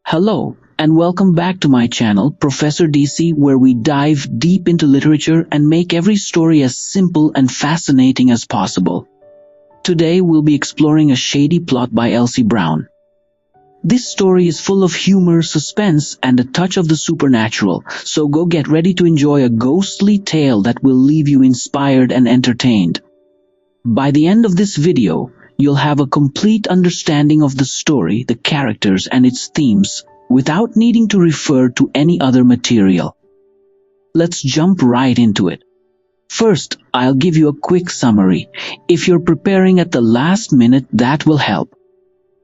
Hello, and welcome back to my channel, Professor DC, where we dive deep into literature and make every story as simple and fascinating as possible. Today we'll be exploring A Shady Plot by Elsie Brown. This story is full of humor, suspense, and a touch of the supernatural, so go get ready to enjoy a ghostly tale that will leave you inspired and entertained. By the end of this video, you'll have a complete understanding of the story, the characters, and its themes, without needing to refer to any other material. Let's jump right into it. First, I'll give you a quick summary. If you're preparing at the last minute, that will help.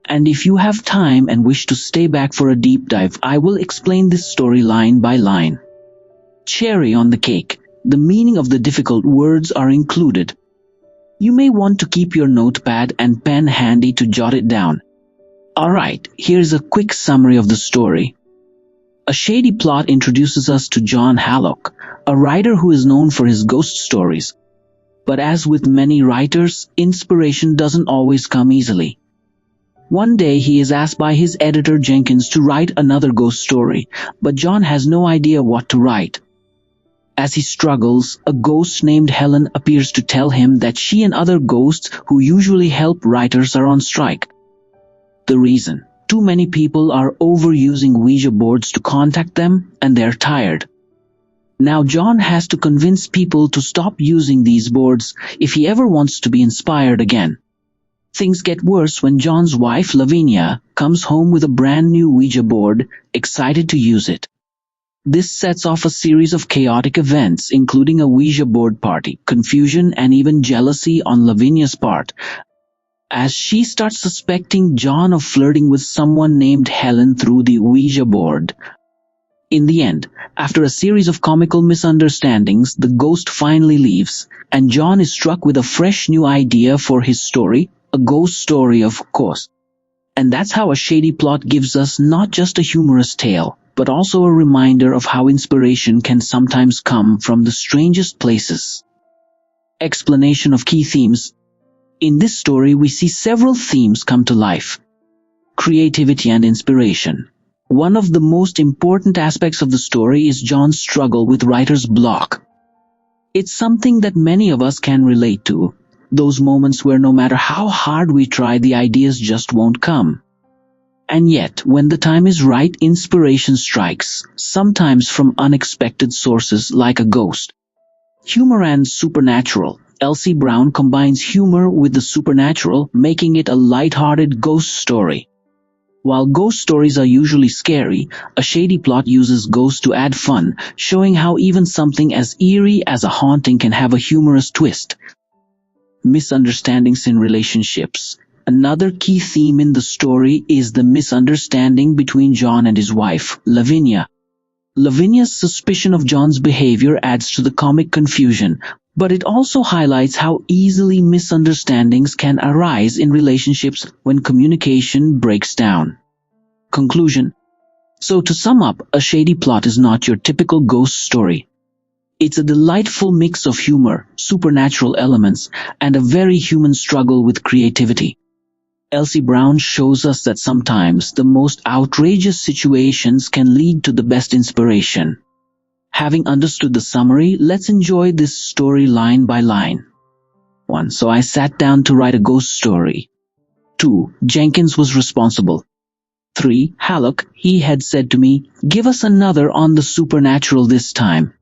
And if you have time and wish to stay back for a deep dive, I will explain this story line by line. Cherry on the cake. The meaning of the difficult words are included. You may want to keep your notepad and pen handy to jot it down. Alright, here's a quick summary of the story. A Shady Plot introduces us to John Hallock, a writer who is known for his ghost stories. But as with many writers, inspiration doesn't always come easily. One day he is asked by his editor Jenkins to write another ghost story, but John has no idea what to write. As he struggles, a ghost named Helen appears to tell him that she and other ghosts who usually help writers are on strike. The reason: too many people are overusing Ouija boards to contact them, and they're tired. Now John has to convince people to stop using these boards if he ever wants to be inspired again. Things get worse when John's wife, Lavinia, comes home with a brand new Ouija board, excited to use it. This sets off a series of chaotic events, including a Ouija board party, confusion, and even jealousy on Lavinia's part, as she starts suspecting John of flirting with someone named Helen through the Ouija board. In the end, after a series of comical misunderstandings, the ghost finally leaves, and John is struck with a fresh new idea for his story, a ghost story, of course. And that's how A Shady Plot gives us not just a humorous tale, but also a reminder of how inspiration can sometimes come from the strangest places. Explanation of key themes. In this story, we see several themes come to life. Creativity and inspiration. One of the most important aspects of the story is John's struggle with writer's block. It's something that many of us can relate to, those moments where no matter how hard we try, the ideas just won't come. And yet, when the time is right, inspiration strikes, sometimes from unexpected sources like a ghost. Humor and supernatural. Elsie Brown combines humor with the supernatural, making it a light-hearted ghost story. While ghost stories are usually scary, A Shady Plot uses ghosts to add fun, showing how even something as eerie as a haunting can have a humorous twist. Misunderstandings in relationships. Another key theme in the story is the misunderstanding between John and his wife, Lavinia. Lavinia's suspicion of John's behavior adds to the comic confusion, but it also highlights how easily misunderstandings can arise in relationships when communication breaks down. Conclusion. So to sum up, A Shady Plot is not your typical ghost story. It's a delightful mix of humor, supernatural elements, and a very human struggle with creativity. Elsie Brown shows us that sometimes the most outrageous situations can lead to the best inspiration. Having understood the summary, let's enjoy this story line by line. 1. So I sat down to write a ghost story. 2. Jenkins was responsible. 3. Hallock, he had said to me, give us another on the supernatural this time.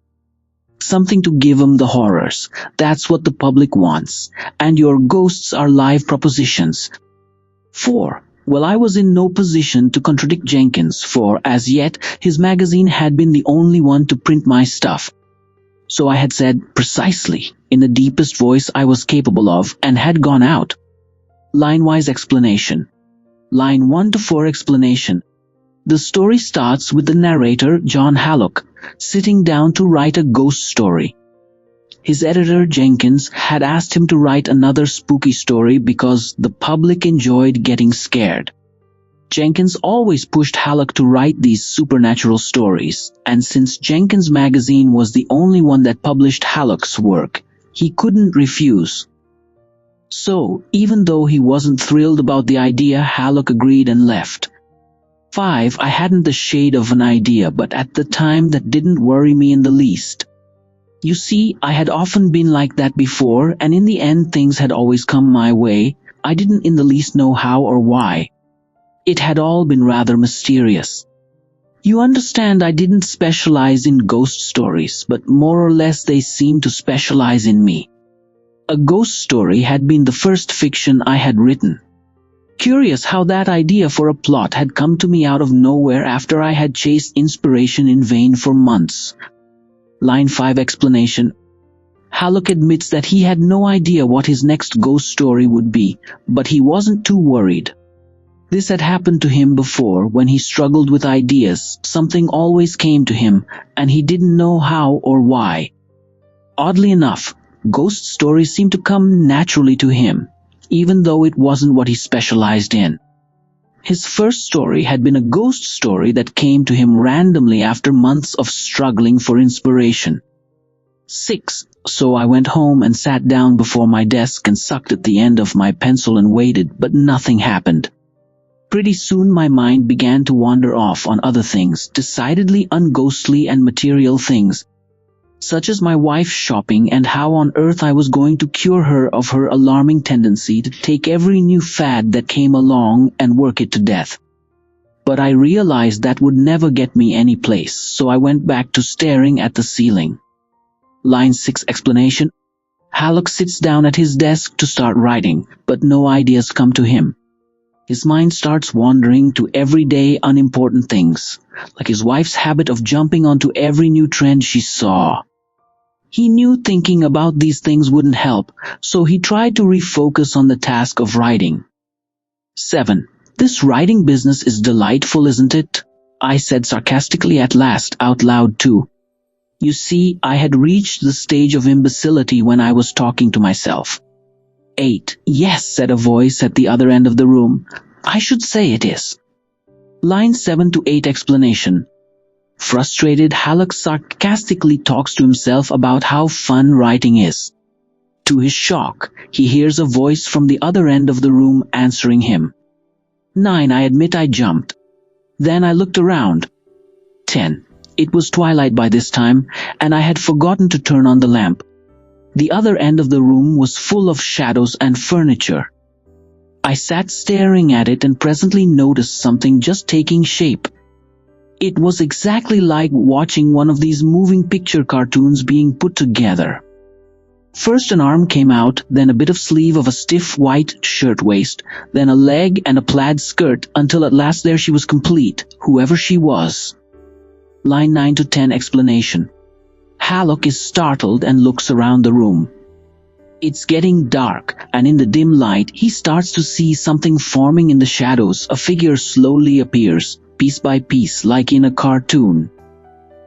Something to give 'em the horrors. That's what the public wants. And your ghosts are live propositions. 4. Well, I was in no position to contradict Jenkins, for, as yet, his magazine had been the only one to print my stuff. So I had said, precisely, in the deepest voice I was capable of, and had gone out. Line-wise explanation. Line 1 to 4 explanation. The story starts with the narrator, John Hallock, sitting down to write a ghost story. His editor, Jenkins, had asked him to write another spooky story because the public enjoyed getting scared. Jenkins always pushed Hallock to write these supernatural stories, and since Jenkins' magazine was the only one that published Hallock's work, he couldn't refuse. So, even though he wasn't thrilled about the idea, Hallock agreed and left. 5. I hadn't the shade of an idea, but at the time that didn't worry me in the least. You see, I had often been like that before, and in the end things had always come my way. I didn't in the least know how or why. It had all been rather mysterious. You understand, I didn't specialize in ghost stories, but more or less they seemed to specialize in me. A ghost story had been the first fiction I had written. Curious how that idea for a plot had come to me out of nowhere after I had chased inspiration in vain for months. Line 5 explanation. Halleck admits that he had no idea what his next ghost story would be, but he wasn't too worried. This had happened to him before when he struggled with ideas. Something always came to him, and he didn't know how or why. Oddly enough, ghost stories seemed to come naturally to him, even though it wasn't what he specialized in. His first story had been a ghost story that came to him randomly after months of struggling for inspiration. 6. So I went home and sat down before my desk and sucked at the end of my pencil and waited, but nothing happened. Pretty soon my mind began to wander off on other things, decidedly unghostly and material things, such as my wife's shopping and how on earth I was going to cure her of her alarming tendency to take every new fad that came along and work it to death. But I realized that would never get me any place, so I went back to staring at the ceiling. Line 6 explanation. Halleck sits down at his desk to start writing, but no ideas come to him. His mind starts wandering to everyday, unimportant things, like his wife's habit of jumping onto every new trend she saw. He knew thinking about these things wouldn't help, so he tried to refocus on the task of writing. 7. This writing business is delightful, isn't it? I said sarcastically at last, out loud too. You see, I had reached the stage of imbecility when I was talking to myself. 8. Yes, said a voice at the other end of the room. I should say it is. Line 7 to 8 explanation. Frustrated, Halleck sarcastically talks to himself about how fun writing is. To his shock, he hears a voice from the other end of the room answering him. 9. I admit I jumped. Then I looked around. 10. It was twilight by this time, and I had forgotten to turn on the lamp. The other end of the room was full of shadows and furniture. I sat staring at it and presently noticed something just taking shape. It was exactly like watching one of these moving picture cartoons being put together. First an arm came out, then a bit of sleeve of a stiff white shirtwaist, then a leg and a plaid skirt, until at last there she was complete, whoever she was. Line 9 to 10 explanation. Halleck is startled and looks around the room. It's getting dark, and in the dim light he starts to see something forming in the shadows. A figure slowly appears, piece by piece, like in a cartoon.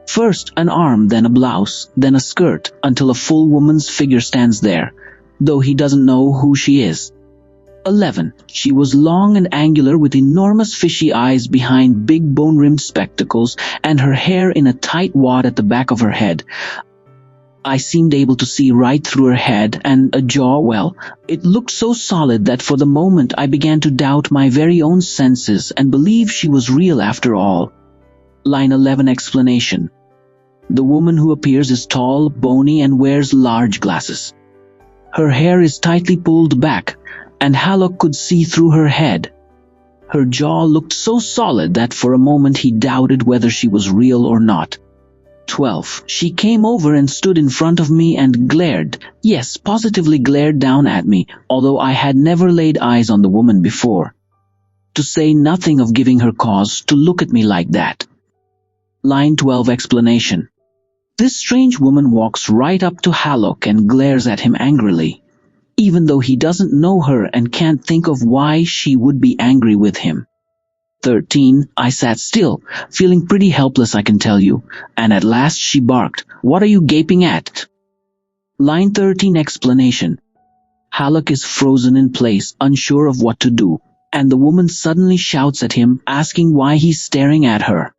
First an arm, then a blouse, then a skirt, until a full woman's figure stands there, though he doesn't know who she is. 11. She was long and angular with enormous fishy eyes behind big bone-rimmed spectacles and her hair in a tight wad at the back of her head. I seemed able to see right through her head, and a jaw, well, it looked so solid that for the moment I began to doubt my very own senses and believe she was real after all. Line 11 explanation. The woman who appears is tall, bony, and wears large glasses. Her hair is tightly pulled back, and Halleck could see through her head. Her jaw looked so solid that for a moment he doubted whether she was real or not. 12. She came over and stood in front of me and glared, yes, positively glared down at me, although I had never laid eyes on the woman before. To say nothing of giving her cause to look at me like that. Line 12 explanation. This strange woman walks right up to Halleck and glares at him angrily, even though he doesn't know her and can't think of why she would be angry with him. 13. I sat still, feeling pretty helpless, I can tell you, and at last she barked, "What are you gaping at?" Line 13 explanation. Halleck is frozen in place, unsure of what to do, and the woman suddenly shouts at him, asking why he's staring at her.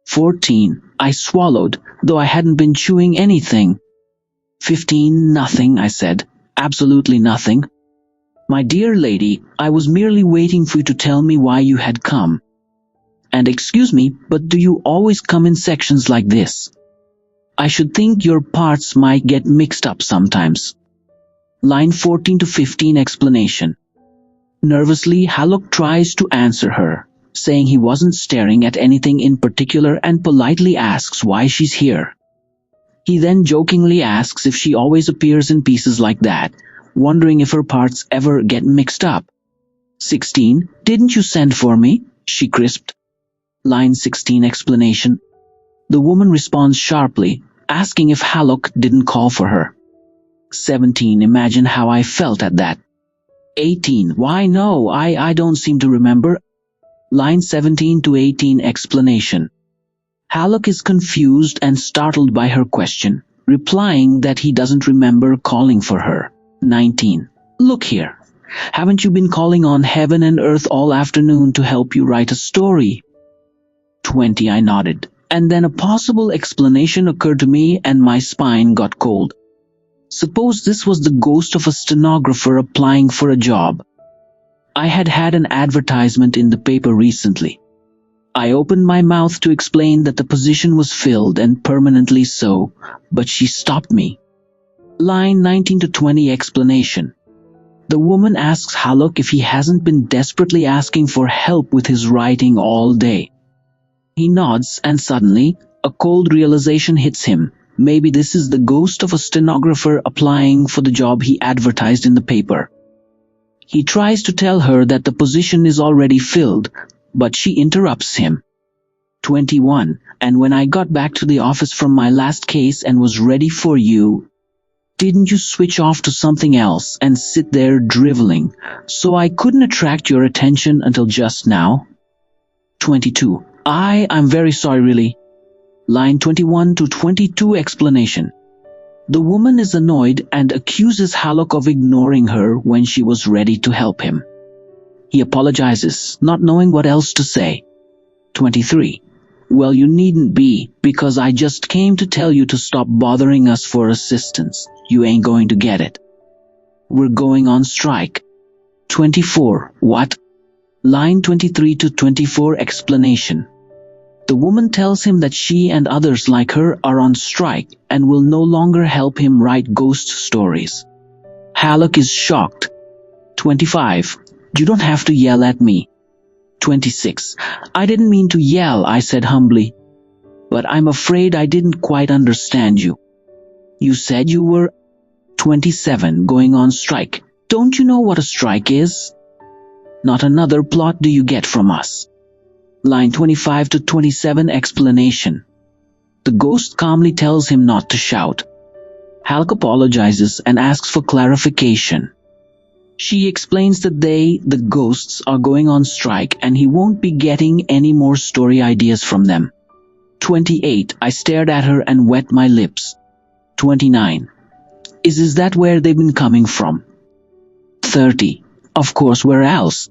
14. I swallowed, though I hadn't been chewing anything. 15. Nothing, I said. Absolutely nothing. My dear lady, I was merely waiting for you to tell me why you had come. And excuse me, but do you always come in sections like this? I should think your parts might get mixed up sometimes. Line 14 to 15 explanation. Nervously, Haluk tries to answer her, saying he wasn't staring at anything in particular and politely asks why she's here. He then jokingly asks if she always appears in pieces like that, wondering if her parts ever get mixed up. 16. Didn't you send for me? She crisped. Line 16 explanation. The woman responds sharply, asking if Haluk didn't call for her. 17. Imagine how I felt at that. 18. Why no, I don't seem to remember. Line 17 to 18 explanation. Haluk is confused and startled by her question, replying that he doesn't remember calling for her. 19. Look here. Haven't you been calling on heaven and earth all afternoon to help you write a story? 20. I nodded, and then a possible explanation occurred to me and my spine got cold. Suppose this was the ghost of a stenographer applying for a job. I had had an advertisement in the paper recently. I opened my mouth to explain that the position was filled and permanently so, but she stopped me. Line 19 to 20 explanation. The woman asks Haluk if he hasn't been desperately asking for help with his writing all day. He nods and suddenly, a cold realization hits him. Maybe this is the ghost of a stenographer applying for the job he advertised in the paper. He tries to tell her that the position is already filled, but she interrupts him. 21. And when I got back to the office from my last case and was ready for you, didn't you switch off to something else and sit there driveling, so I couldn't attract your attention until just now? 22. I'm very sorry really. Line 21 to 22 explanation. The woman is annoyed and accuses Haluk of ignoring her when she was ready to help him. He apologizes, not knowing what else to say. 23. Well, you needn't be, because I just came to tell you to stop bothering us for assistance. You ain't going to get it. We're going on strike. 24. What? Line 23 to 24 explanation. The woman tells him that she and others like her are on strike and will no longer help him write ghost stories. Haluk is shocked. 25. You don't have to yell at me. 26. I didn't mean to yell, I said humbly. But I'm afraid I didn't quite understand you. You said you were 27 going on strike. Don't you know what a strike is? Not another plot do you get from us. Line 25 to 27 explanation. The ghost calmly tells him not to shout. Haluk apologizes and asks for clarification. She explains that the ghosts, are going on strike and he won't be getting any more story ideas from them. 28. I stared at her and wet my lips. 29. Is that where they've been coming from? 30. Of course, where else?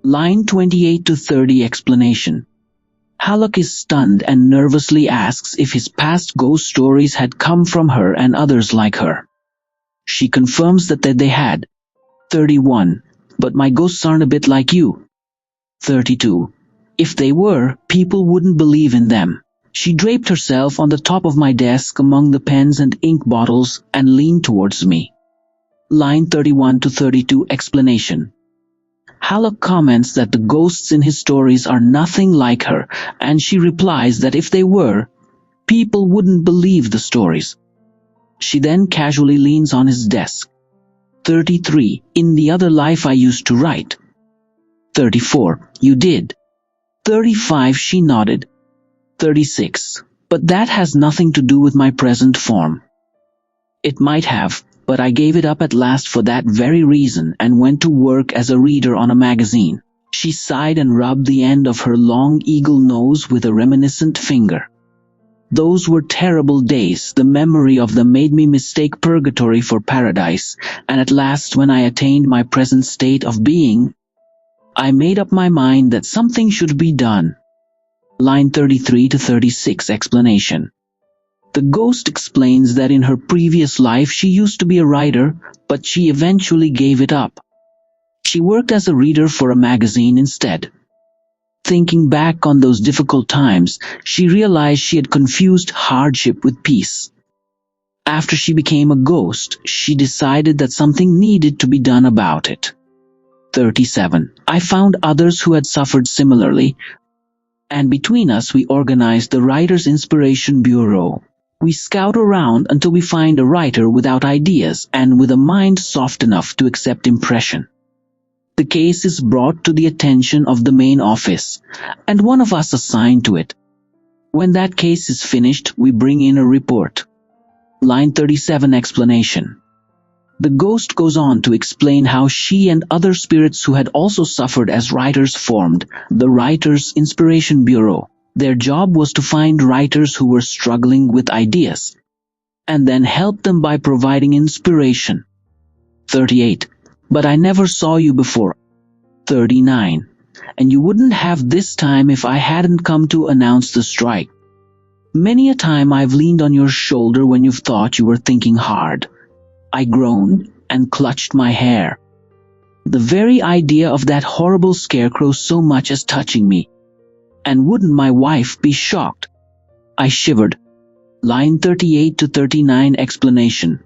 Line 28 to 30 explanation. Haluk is stunned and nervously asks if his past ghost stories had come from her and others like her. She confirms that they had. 31. But my ghosts aren't a bit like you. 32. If they were, people wouldn't believe in them. She draped herself on the top of my desk among the pens and ink bottles and leaned towards me. Line 31 to 32 explanation. Haluk comments that the ghosts in his stories are nothing like her, and she replies that if they were, people wouldn't believe the stories. She then casually leans on his desk. 33. In the other life I used to write. 34. You did. 35. She nodded. 36. But that has nothing to do with my present form. It might have, but I gave it up at last for that very reason and went to work as a reader on a magazine. She sighed and rubbed the end of her long eagle nose with a reminiscent finger. Those were terrible days. The memory of them made me mistake purgatory for paradise, and at last when I attained my present state of being, I made up my mind that something should be done. Line 33 to 36 explanation. The ghost explains that in her previous life she used to be a writer, but she eventually gave it up. She worked as a reader for a magazine instead. Thinking back on those difficult times, she realized she had confused hardship with peace. After she became a ghost, she decided that something needed to be done about it. 37. I found others who had suffered similarly, and between us we organized the Writer's Inspiration Bureau. We scout around until we find a writer without ideas and with a mind soft enough to accept impression. The case is brought to the attention of the main office, and one of us assigned to it. When that case is finished, we bring in a report. Line 37 explanation. The ghost goes on to explain how she and other spirits who had also suffered as writers formed the Writers' Inspiration Bureau. Their job was to find writers who were struggling with ideas, and then help them by providing inspiration. 38. But I never saw you before. 39. And you wouldn't have this time if I hadn't come to announce the strike. Many a time I've leaned on your shoulder when you've thought you were thinking hard. I groaned and clutched my hair. The very idea of that horrible scarecrow so much as touching me. And wouldn't my wife be shocked? I shivered. Line 38 to 39 explanation.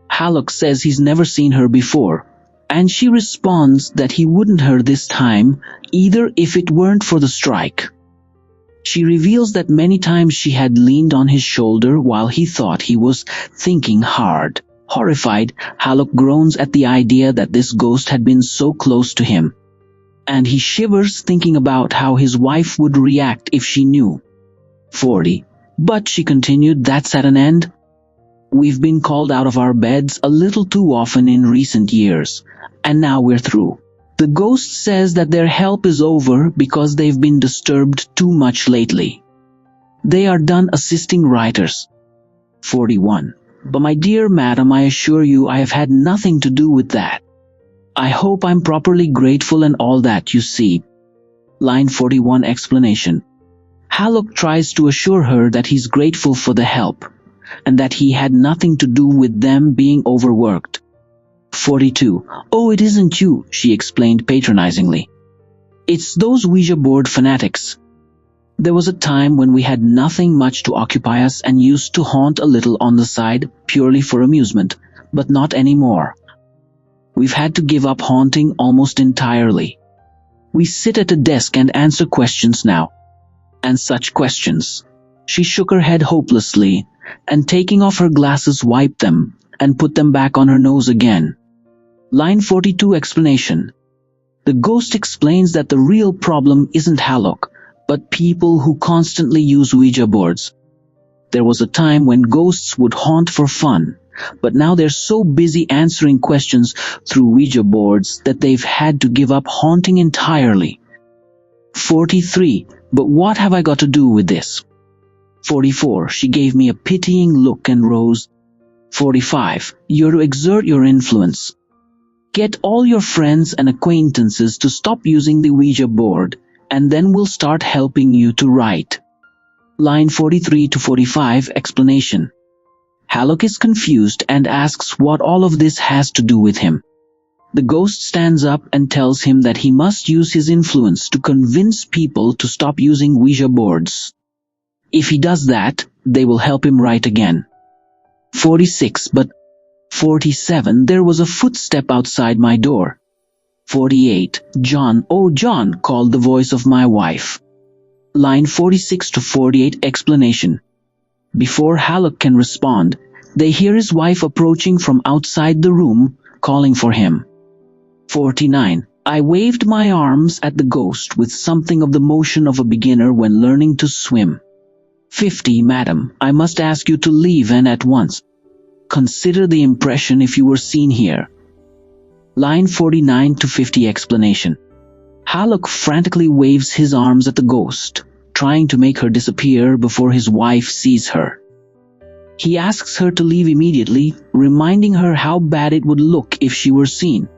Hallock says he's never seen her before, and she responds that he wouldn't her this time either if it weren't for the strike. She reveals that many times she had leaned on his shoulder while he thought he was thinking hard. Horrified, Hallock groans at the idea that this ghost had been so close to him, and he shivers thinking about how his wife would react if she knew. 40. But she continued, that's at an end. We've been called out of our beds a little too often in recent years, and now we're through. The ghost says that their help is over because they've been disturbed too much lately. They are done assisting writers. 41. But my dear madam, I assure you I have had nothing to do with that. I hope I'm properly grateful and all that, you see. Line 41 explanation. Hallock tries to assure her that he's grateful for the help, and that he had nothing to do with them being overworked. 42. Oh, it isn't you, she explained patronizingly. It's those Ouija board fanatics. There was a time when we had nothing much to occupy us and used to haunt a little on the side, purely for amusement, but not anymore. We've had to give up haunting almost entirely. We sit at a desk and answer questions now. And such questions. She shook her head hopelessly, and taking off her glasses wiped them, and put them back on her nose again. Line 42 explanation. The ghost explains that the real problem isn't Hallock, but people who constantly use Ouija boards. There was a time when ghosts would haunt for fun, but now they're so busy answering questions through Ouija boards that they've had to give up haunting entirely. 43. But what have I got to do with this? 44. She gave me a pitying look and rose. 45. You're to exert your influence. Get all your friends and acquaintances to stop using the Ouija board, and then we'll start helping you to write. Line 43 to 45 explanation. Hallock is confused and asks what all of this has to do with him. The ghost stands up and tells him that he must use his influence to convince people to stop using Ouija boards. If he does that, they will help him write again. 46. But 47. There was a footstep outside my door. 48. John, oh John, called the voice of my wife. Line 46 to 48 explanation. Before Hallock can respond, they hear his wife approaching from outside the room, calling for him. 49. I waved my arms at the ghost with something of the motion of a beginner when learning to swim. 50. Madam, I must ask you to leave and at once. Consider the impression if you were seen here. Line 49 to 50 explanation. Hallock frantically waves his arms at the ghost, trying to make her disappear before his wife sees her. He asks her to leave immediately, reminding her how bad it would look if she were seen.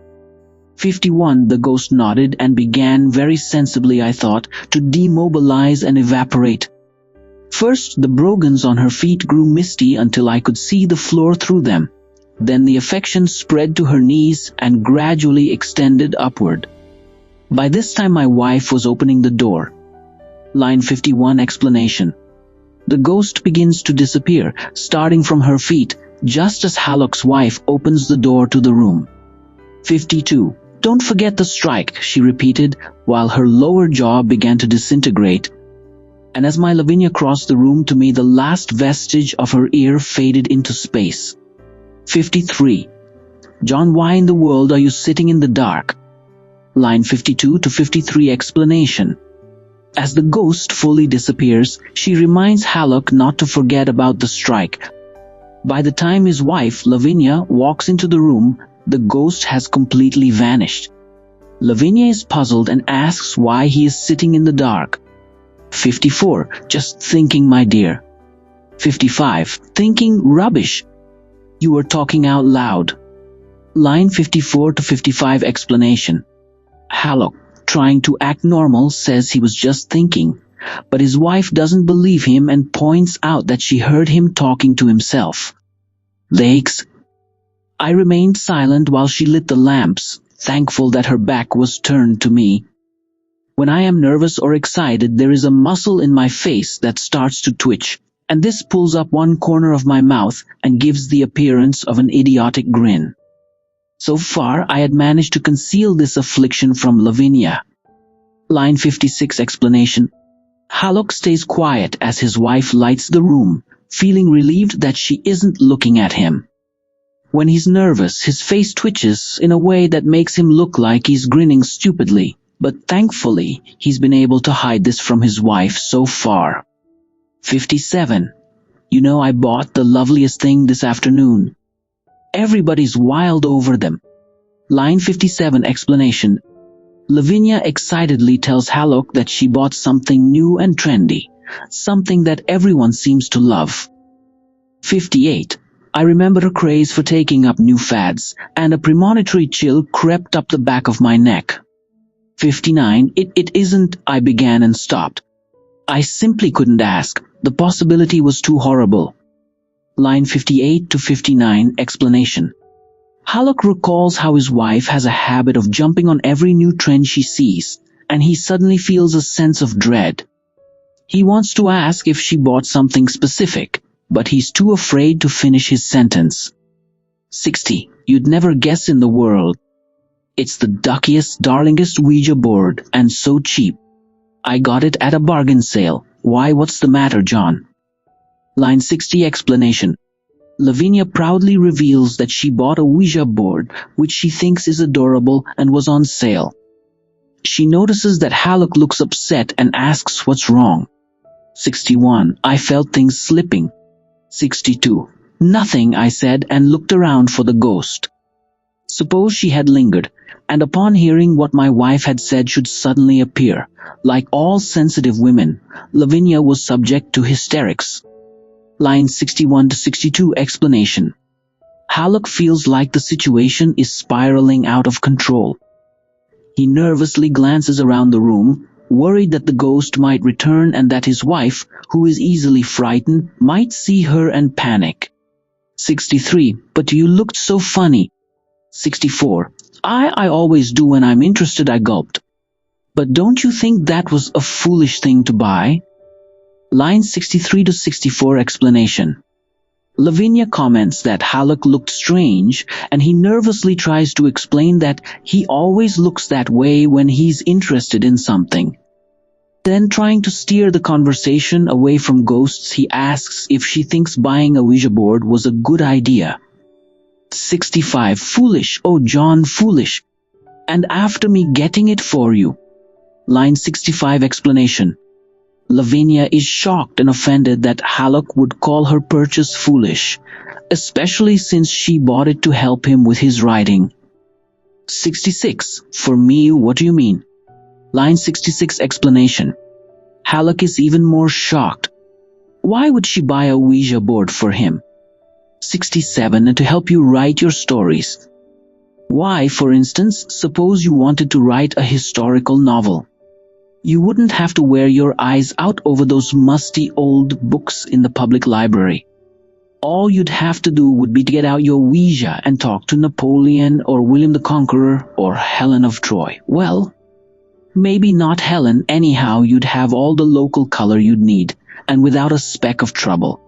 51. The ghost nodded and began very sensibly, I thought, to demobilize and evaporate. First, the brogans on her feet grew misty until I could see the floor through them. Then the affection spread to her knees and gradually extended upward. By this time my wife was opening the door. Line 51 explanation. The ghost begins to disappear, starting from her feet, just as Hallock's wife opens the door to the room. 52. Don't forget the strike, she repeated, while her lower jaw began to disintegrate. And as my Lavinia crossed the room to me, the last vestige of her ear faded into space. 53. John, why in the world are you sitting in the dark? Line 52 to 53 explanation. As the ghost fully disappears, she reminds Hallock not to forget about the strike. By the time his wife, Lavinia, walks into the room, the ghost has completely vanished. Lavinia is puzzled and asks why he is sitting in the dark. 54. Just thinking, my dear. 55. Thinking rubbish. You were talking out loud. Line 54 to 55 explanation. Hallock, trying to act normal, says he was just thinking, but his wife doesn't believe him and points out that she heard him talking to himself. Lakes. I remained silent while she lit the lamps, thankful that her back was turned to me. When I am nervous or excited, there is a muscle in my face that starts to twitch, and this pulls up one corner of my mouth and gives the appearance of an idiotic grin. So far, I had managed to conceal this affliction from Lavinia. Line 56 explanation. Hallock stays quiet as his wife lights the room, feeling relieved that she isn't looking at him. When he's nervous, his face twitches in a way that makes him look like he's grinning stupidly, but thankfully, he's been able to hide this from his wife so far. 57. You know, I bought the loveliest thing this afternoon. Everybody's wild over them. Line 57 explanation. Lavinia excitedly tells Hallock that she bought something new and trendy, something that everyone seems to love. 58. I remember a craze for taking up new fads, and a premonitory chill crept up the back of my neck. 59. It isn't, I began and stopped. I simply couldn't ask. The possibility was too horrible. Line 58 to 59 explanation. Hallock recalls how his wife has a habit of jumping on every new trend she sees, and he suddenly feels a sense of dread. He wants to ask if she bought something specific, but he's too afraid to finish his sentence. 60. You'd never guess in the world. It's the duckiest, darlingest Ouija board, and so cheap. I got it at a bargain sale. Why, what's the matter, John? Line 60 explanation. Lavinia proudly reveals that she bought a Ouija board, which she thinks is adorable and was on sale. She notices that Hallock looks upset and asks what's wrong. 61. I felt things slipping. 62. Nothing, I said, and looked around for the ghost. Suppose she had lingered, and upon hearing what my wife had said should suddenly appear. Like all sensitive women, Lavinia was subject to hysterics. Line 61 to 62 explanation. Hallock feels like the situation is spiraling out of control. He nervously glances around the room, worried that the ghost might return and that his wife, who is easily frightened, might see her and panic. 63. But you looked so funny. 64. I always do when I'm interested, I gulped. But don't you think that was a foolish thing to buy? Line 63 to 64 explanation. Lavinia comments that Hallock looked strange, and he nervously tries to explain that he always looks that way when he's interested in something. Then, trying to steer the conversation away from ghosts, he asks if she thinks buying a Ouija board was a good idea. 65. Foolish, oh John, foolish. And after me getting it for you. Line 65 explanation. Lavinia is shocked and offended that Hallock would call her purchase foolish, especially since she bought it to help him with his writing. 66. For me, what do you mean? Line 66 explanation. Hallock is even more shocked. Why would she buy a Ouija board for him? 67. And to help you write your stories. Why, for instance, suppose you wanted to write a historical novel. You wouldn't have to wear your eyes out over those musty old books in the public library. All you'd have to do would be to get out your Ouija and talk to Napoleon or William the Conqueror or Helen of Troy. Well, Maybe not Helen, anyhow you'd have all the local color you'd need, and without a speck of trouble.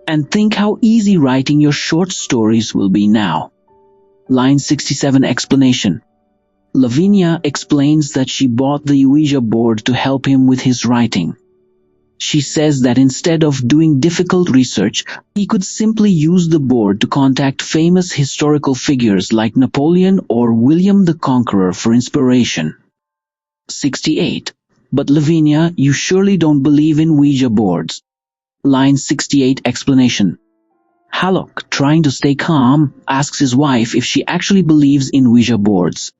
And think how easy writing your short stories will be now. Line 67 explanation. Lavinia explains that she bought the Ouija board to help him with his writing. She says that instead of doing difficult research, he could simply use the board to contact famous historical figures like Napoleon or William the Conqueror for inspiration. 68. But Lavinia, you surely don't believe in Ouija boards. Line 68 explanation. Hallock, trying to stay calm, asks his wife if she actually believes in Ouija boards.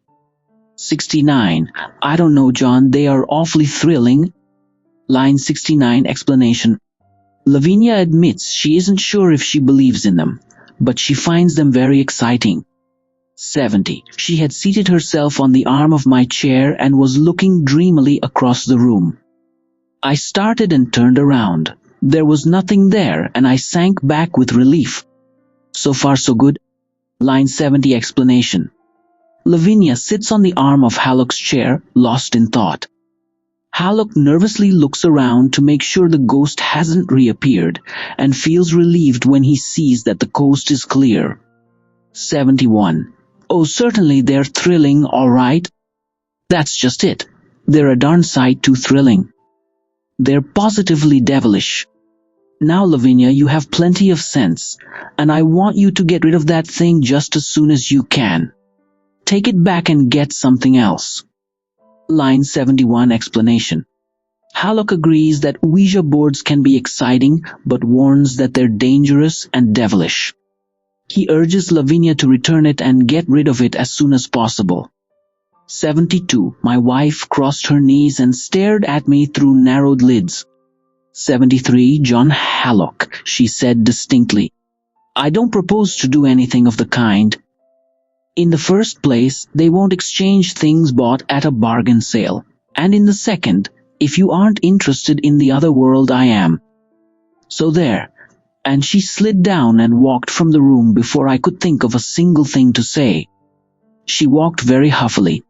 69. I don't know, John, they are awfully thrilling. Line 69 explanation. Lavinia admits she isn't sure if she believes in them, but she finds them very exciting. 70. She had seated herself on the arm of my chair and was looking dreamily across the room. I started and turned around. There was nothing there, and I sank back with relief. So far so good. Line 70 explanation. Lavinia sits on the arm of Hallock's chair, lost in thought. Hallock nervously looks around to make sure the ghost hasn't reappeared, and feels relieved when he sees that the coast is clear. 71. Oh, certainly they're thrilling, all right. That's just it. They're a darn sight too thrilling. They're positively devilish. Now, Lavinia, you have plenty of sense, and I want you to get rid of that thing just as soon as you can. Take it back and get something else. Line 71 explanation. Hallock agrees that Ouija boards can be exciting, but warns that they're dangerous and devilish. He urges Lavinia to return it and get rid of it as soon as possible. 72. My wife crossed her knees and stared at me through narrowed lids. 73. John Hallock, she said distinctly. I don't propose to do anything of the kind. In the first place, they won't exchange things bought at a bargain sale. And in the second, if you aren't interested in the other world, I am. So there. And she slid down and walked from the room before I could think of a single thing to say. She walked very huffily.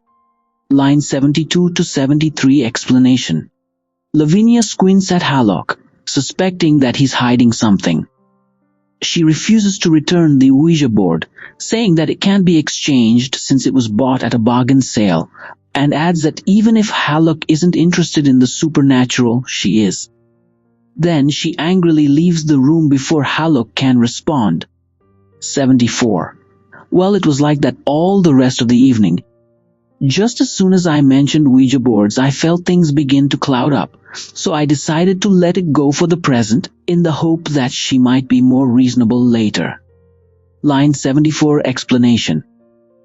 Line 72 to 73 explanation. Lavinia squints at Hallock, suspecting that he's hiding something. She refuses to return the Ouija board, saying that it can't be exchanged since it was bought at a bargain sale, and adds that even if Hallock isn't interested in the supernatural, she is. Then she angrily leaves the room before Hallock can respond. 74. Well, it was like that all the rest of the evening. Just as soon as I mentioned Ouija boards, I felt things begin to cloud up, so I decided to let it go for the present, in the hope that she might be more reasonable later. Line 74 explanation.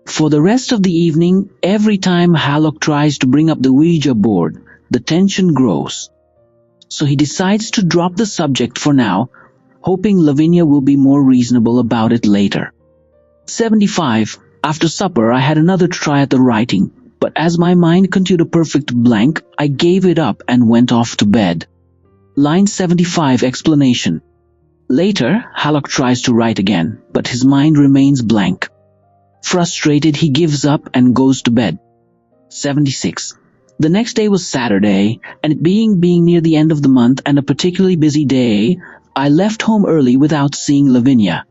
For the rest of the evening, every time Hallock tries to bring up the Ouija board, the tension grows. So he decides to drop the subject for now, hoping Lavinia will be more reasonable about it later. 75. After supper, I had another try at the writing, but as my mind continued a perfect blank, I gave it up and went off to bed. Line 75 explanation. Later, Hallock tries to write again, but his mind remains blank. Frustrated, he gives up and goes to bed. 76. The next day was Saturday, and it being near the end of the month and a particularly busy day, I left home early without seeing Lavinia.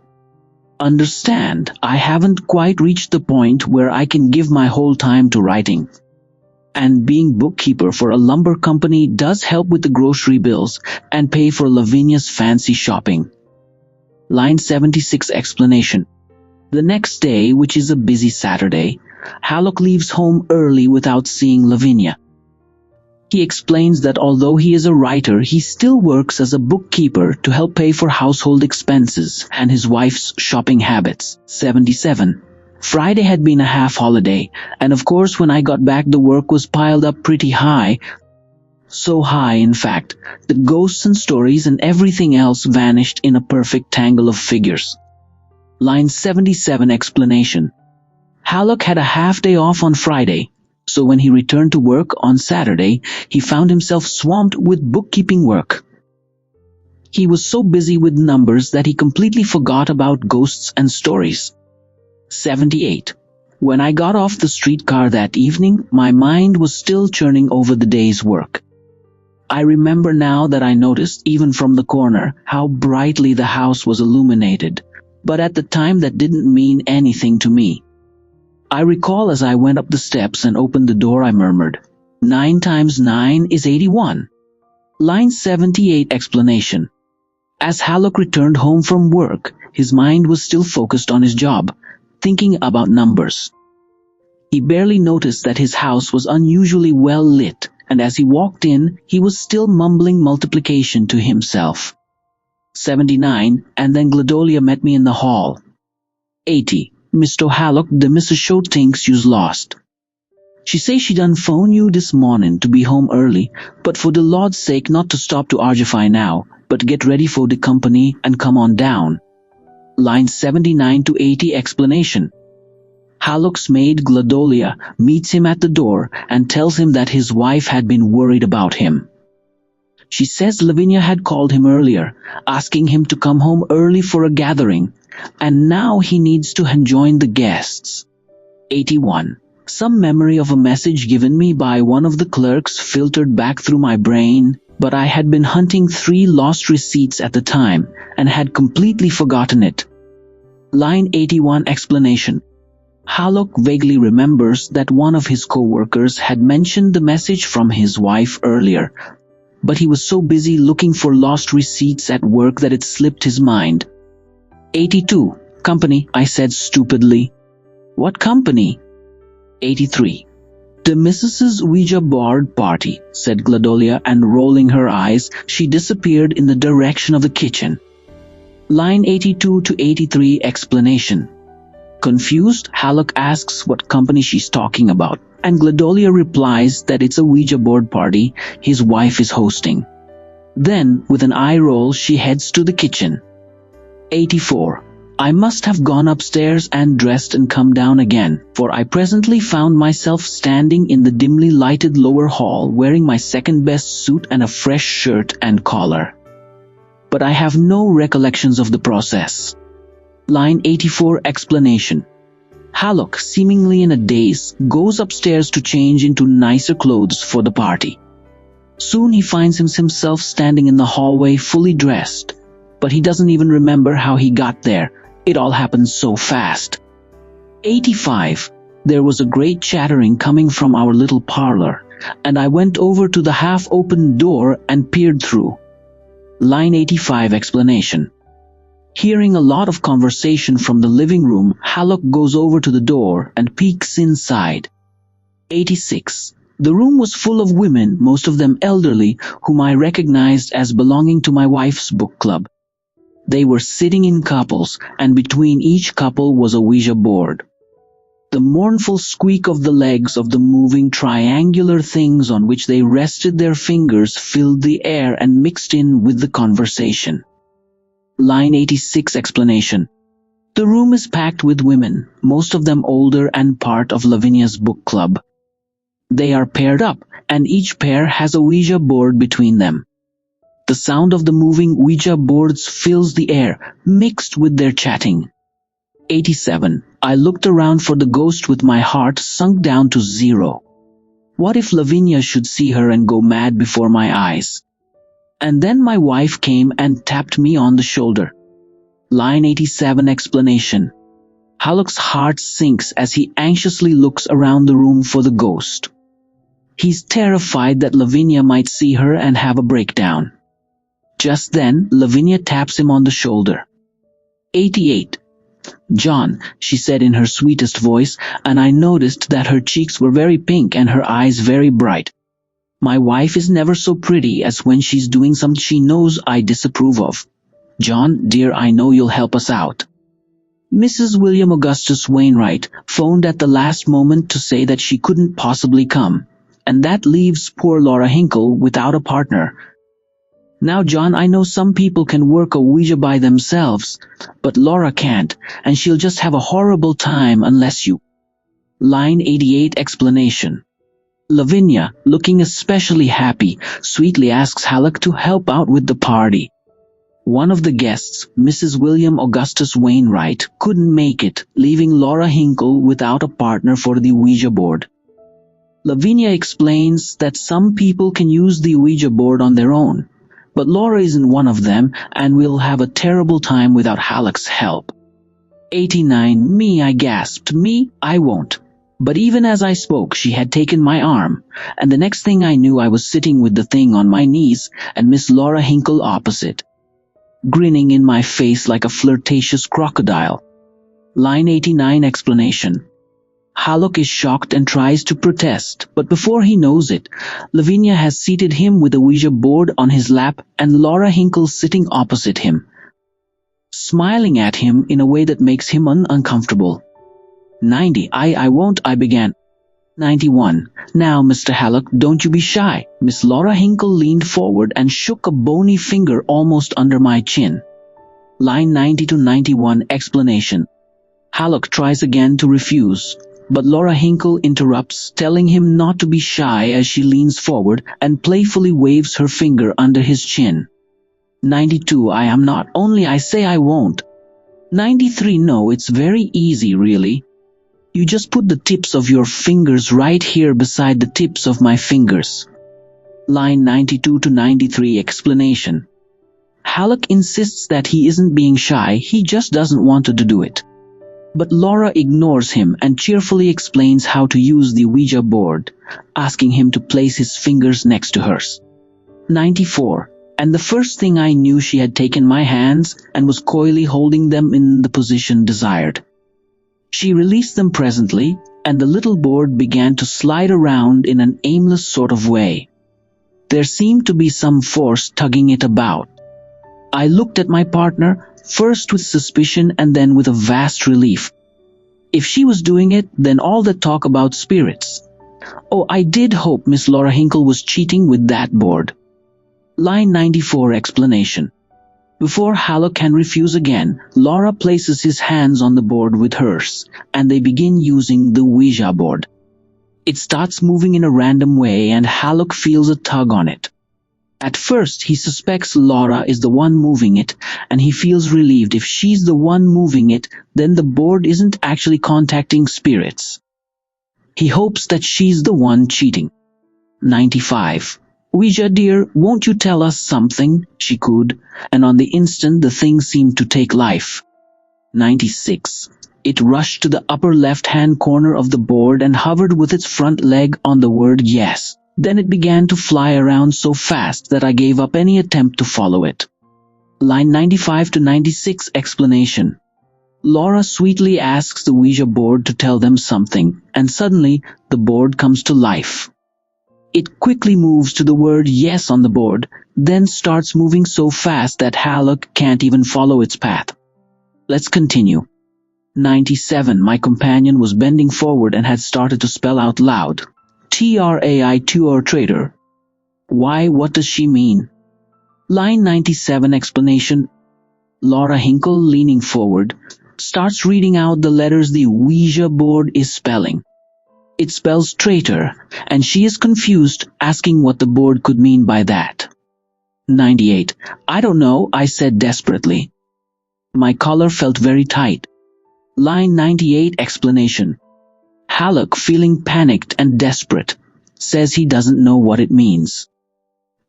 Understand, I haven't quite reached the point where I can give my whole time to writing. And being bookkeeper for a lumber company does help with the grocery bills and pay for Lavinia's fancy shopping. Line 76 explanation. The next day, which is a busy Saturday, Hallock leaves home early without seeing Lavinia. He explains that although he is a writer, he still works as a bookkeeper to help pay for household expenses and his wife's shopping habits. 77. Friday had been a half holiday, and of course when I got back the work was piled up pretty high. So high, in fact, that ghosts and stories and everything else vanished in a perfect tangle of figures. Line 77 explanation. Hallock had a half day off on Friday, so when he returned to work on Saturday, he found himself swamped with bookkeeping work. He was so busy with numbers that he completely forgot about ghosts and stories. 78. When I got off the streetcar that evening, my mind was still churning over the day's work. I remember now that I noticed, even from the corner, how brightly the house was illuminated, but at the time that didn't mean anything to me. I recall as I went up the steps and opened the door, I murmured, 9 times 9 is 81. Line 78 explanation. As Hallock returned home from work, his mind was still focused on his job, thinking about numbers. He barely noticed that his house was unusually well lit, and as he walked in, he was still mumbling multiplication to himself. 79, and then Gladolia met me in the hall. 80. Mr. Hallock, the Mrs. Show thinks you's lost. She say she done phone you this morning to be home early, but for the Lord's sake not to stop to argify now, but get ready for the company and come on down. Line 79 to 80 explanation. Hallock's maid Gladolia meets him at the door and tells him that his wife had been worried about him. She says Lavinia had called him earlier, asking him to come home early for a gathering, and now he needs to join the guests. 81. Some memory of a message given me by one of the clerks filtered back through my brain, but I had been hunting 3 lost receipts at the time and had completely forgotten it. Line 81 explanation. Hallock vaguely remembers that one of his co-workers had mentioned the message from his wife earlier, but he was so busy looking for lost receipts at work that it slipped his mind. 82. Company, I said stupidly. What company? 83. The Mrs.'s Ouija board party, said Gladolia, and rolling her eyes, she disappeared in the direction of the kitchen. Line 82 to 83 explanation. Confused, Hallock asks what company she's talking about, and Gladolia replies that it's a Ouija board party his wife is hosting. Then, with an eye roll, she heads to the kitchen. 84. I must have gone upstairs and dressed and come down again, for I presently found myself standing in the dimly lighted lower hall wearing my second-best suit and a fresh shirt and collar. But I have no recollections of the process. Line 84 explanation. Hallock, seemingly in a daze, goes upstairs to change into nicer clothes for the party. Soon he finds himself standing in the hallway fully dressed, but he doesn't even remember how he got there. It all happened so fast. 85. There was a great chattering coming from our little parlor, and I went over to the half-open door and peered through. Line 85 explanation. Hearing a lot of conversation from the living room, Hallock goes over to the door and peeks inside. 86. The room was full of women, most of them elderly, whom I recognized as belonging to my wife's book club. They were sitting in couples, and between each couple was a Ouija board. The mournful squeak of the legs of the moving triangular things on which they rested their fingers filled the air and mixed in with the conversation. Line 86 explanation. The room is packed with women, most of them older and part of Lavinia's book club. They are paired up, and each pair has a Ouija board between them. The sound of the moving Ouija boards fills the air, mixed with their chatting. 87. I looked around for the ghost with my heart sunk down to 0. What if Lavinia should see her and go mad before my eyes? And then my wife came and tapped me on the shoulder. Line 87 explanation. Hallock's heart sinks as he anxiously looks around the room for the ghost. He's terrified that Lavinia might see her and have a breakdown. Just then, Lavinia taps him on the shoulder. 88. John, she said in her sweetest voice, and I noticed that her cheeks were very pink and her eyes very bright. My wife is never so pretty as when she's doing something she knows I disapprove of. John, dear, I know you'll help us out. Mrs. William Augustus Wainwright phoned at the last moment to say that she couldn't possibly come, and that leaves poor Laura Hinkle without a partner. Now, John, I know some people can work a Ouija by themselves, but Laura can't, and she'll just have a horrible time unless you... Line 88 explanation. Lavinia, looking especially happy, sweetly asks Hallock to help out with the party. One of the guests, Mrs. William Augustus Wainwright, couldn't make it, leaving Laura Hinkle without a partner for the Ouija board. Lavinia explains that some people can use the Ouija board on their own, but Laura isn't one of them and will have a terrible time without Halleck's help. 89. Me, I gasped. Me, I won't. But even as I spoke, she had taken my arm, and the next thing I knew I was sitting with the thing on my knees and Miss Laura Hinkle opposite, grinning in my face like a flirtatious crocodile. Line 89 explanation. Halleck is shocked and tries to protest, but before he knows it, Lavinia has seated him with a Ouija board on his lap and Laura Hinkle sitting opposite him, smiling at him in a way that makes him uncomfortable. 90. I won't, I began. 91. Now, Mr. Halleck, don't you be shy. Miss Laura Hinkle leaned forward and shook a bony finger almost under my chin. Line 90 to 91 explanation. Halleck tries again to refuse, but Laura Hinkle interrupts, telling him not to be shy as she leans forward and playfully waves her finger under his chin. 92. I am not, only I say I won't. 93. No, it's very easy, really. You just put the tips of your fingers right here beside the tips of my fingers. Line 92 to 93 explanation. Halleck insists that he isn't being shy, he just doesn't want to do it. But Laura ignores him and cheerfully explains how to use the Ouija board, asking him to place his fingers next to hers. 94. And the first thing I knew, she had taken my hands and was coyly holding them in the position desired. She released them presently, and the little board began to slide around in an aimless sort of way. There seemed to be some force tugging it about. I looked at my partner, first with suspicion and then with a vast relief. If she was doing it, then all that talk about spirits. Oh, I did hope Miss Laura Hinkle was cheating with that board. Line 94 explanation. Before Halleck can refuse again, Laura places his hands on the board with hers, and they begin using the Ouija board. It starts moving in a random way and Halleck feels a tug on it. At first, he suspects Laura is the one moving it, and he feels relieved. If she's the one moving it, then the board isn't actually contacting spirits. He hopes that she's the one cheating. 95. Ouija dear, won't you tell us something? She cooed, and on the instant the thing seemed to take life. 96. It rushed to the upper left-hand corner of the board and hovered with its front leg on the word yes. Then it began to fly around so fast that I gave up any attempt to follow it. Line 95 to 96 explanation. Laura sweetly asks the Ouija board to tell them something, and suddenly the board comes to life. It quickly moves to the word yes on the board, then starts moving so fast that Halleck can't even follow its path. Let's continue. 97. My companion was bending forward and had started to spell out loud. TRAI2 traitor. Why, what does she mean? Line 97 explanation. Laura Hinkle, leaning forward, starts reading out the letters the Ouija board is spelling. It spells traitor, and she is confused, asking what the board could mean by that. 98. I don't know, I said desperately. My collar felt very tight. Line 98 explanation. Halleck, feeling panicked and desperate, says he doesn't know what it means.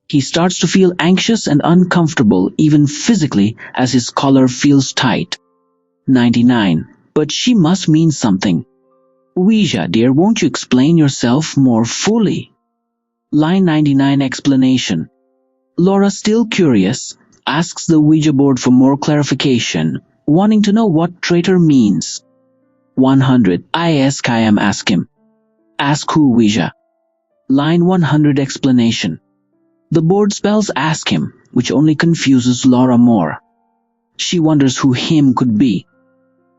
He starts to feel anxious and uncomfortable, even physically, as his collar feels tight. 99. But she must mean something. Ouija, dear, won't you explain yourself more fully? Line 99 explanation. Laura, still curious, asks the Ouija board for more clarification, wanting to know what traitor means. 100. I am ask him. Ask who, Ouija? Line 100 explanation. The board spells ask him, which only confuses Laura more. She wonders who him could be.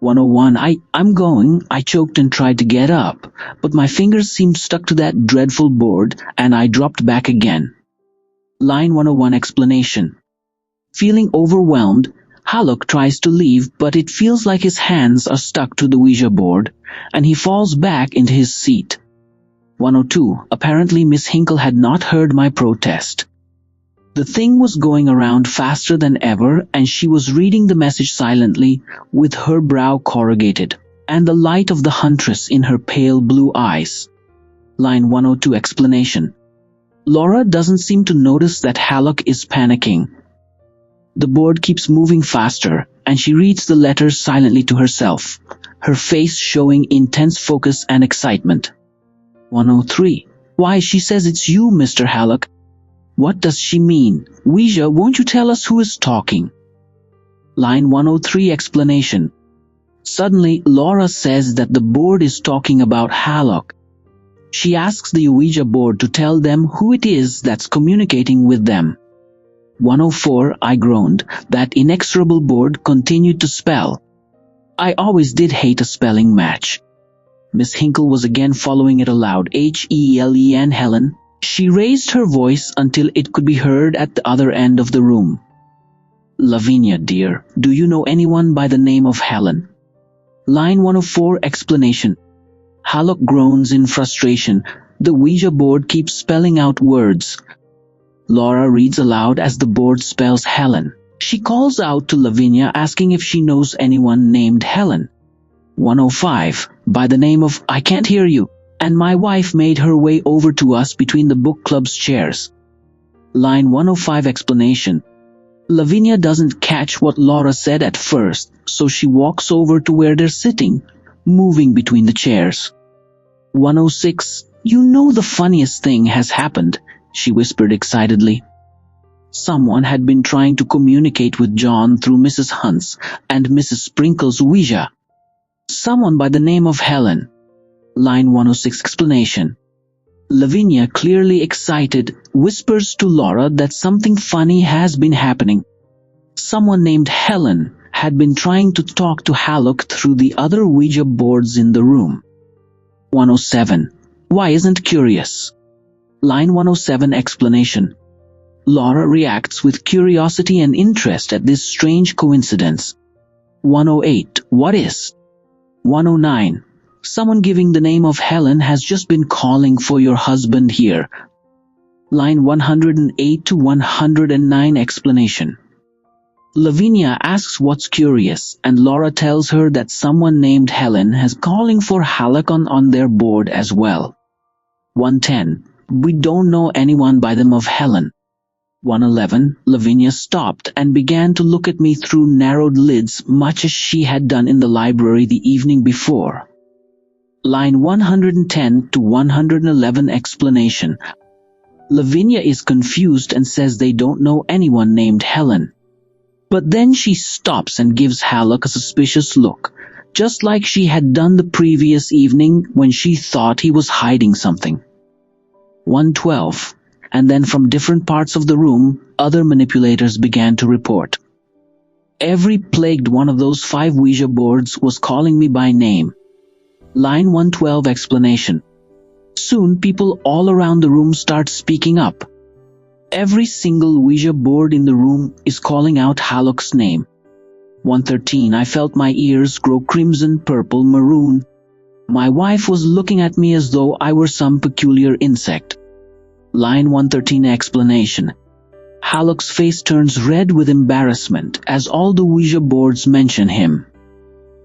101. I'm going. I choked and tried to get up, but my fingers seemed stuck to that dreadful board, and I dropped back again. Line 101 explanation. Feeling overwhelmed, Halleck tries to leave, but it feels like his hands are stuck to the Ouija board, and he falls back into his seat. 102. Apparently Miss Hinkle had not heard my protest. The thing was going around faster than ever, and she was reading the message silently, with her brow corrugated, and the light of the huntress in her pale blue eyes. Line 102 explanation. Laura doesn't seem to notice that Hallock is panicking. The board keeps moving faster, and she reads the letters silently to herself, her face showing intense focus and excitement. 103. Why, she says it's you, Mr. Hallock. What does she mean? Ouija, won't you tell us who is talking? Line 103 explanation. Suddenly, Laura says that the board is talking about Hallock. She asks the Ouija board to tell them who it is that's communicating with them. 104, I groaned. That inexorable board continued to spell. I always did hate a spelling match. Miss Hinkle was again following it aloud. Helen, Helen. She raised her voice until it could be heard at the other end of the room. Lavinia, dear, do you know anyone by the name of Helen? Line 104 explanation. Hallock groans in frustration. The Ouija board keeps spelling out words. Laura reads aloud as the board spells Helen. She calls out to Lavinia asking if she knows anyone named Helen. 105. By the name of I can't hear you. And my wife made her way over to us between the book club's chairs. Line 105 explanation. Lavinia doesn't catch what Laura said at first, so she walks over to where they're sitting, moving between the chairs. 106. You know the funniest thing has happened, she whispered excitedly. Someone had been trying to communicate with John through Mrs. Hunt's and Mrs. Sprinkle's Ouija. Someone by the name of Helen. Line 106 explanation. Lavinia, clearly excited, whispers to Laura that something funny has been happening. Someone named Helen had been trying to talk to Hallock through the other Ouija boards in the room. 107. Why isn't curious? Line 107 explanation. Laura reacts with curiosity and interest at this strange coincidence. 108. What is? 109. Someone giving the name of Helen has just been calling for your husband here. Line 108 to 109 explanation. Lavinia asks what's curious, and Laura tells her that someone named Helen has calling for Hallock on their board as well. 110. We don't know anyone by the name of Helen. 111. Lavinia stopped and began to look at me through narrowed lids, much as she had done in the library the evening before. Line 110 to 111 explanation. Lavinia is confused and says they don't know anyone named Helen. But then she stops and gives Hallock a suspicious look, just like she had done the previous evening when she thought he was hiding something. 112. And then from different parts of the room, other manipulators began to report. Every plagued one of those 5 Ouija boards was calling me by name. Line 112 explanation. Soon people all around the room start speaking up. Every single Ouija board in the room is calling out Hallock's name. 113. I felt my ears grow crimson, purple, maroon. My wife was looking at me as though I were some peculiar insect. Line 113 explanation. Hallock's face turns red with embarrassment as all the Ouija boards mention him.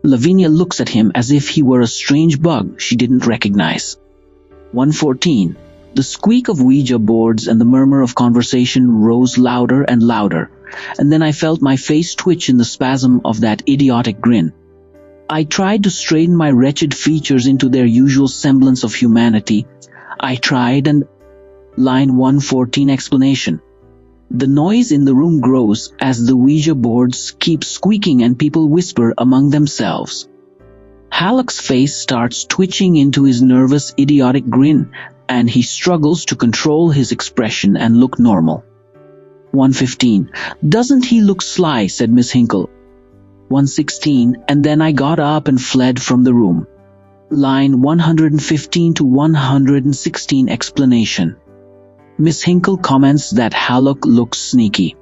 Lavinia looks at him as if he were a strange bug she didn't recognize. 114. The squeak of Ouija boards and the murmur of conversation rose louder and louder, and then I felt my face twitch in the spasm of that idiotic grin. I tried to straighten my wretched features into their usual semblance of humanity. I tried and... Line 114 explanation. The noise in the room grows as the Ouija boards keep squeaking and people whisper among themselves. Hallock's face starts twitching into his nervous, idiotic grin, and he struggles to control his expression and look normal. 115. Doesn't he look sly, said Miss Hinkle. 116. And then I got up and fled from the room. Line 115 to 116 explanation. Miss Hinkle comments that Hallock looks sneaky.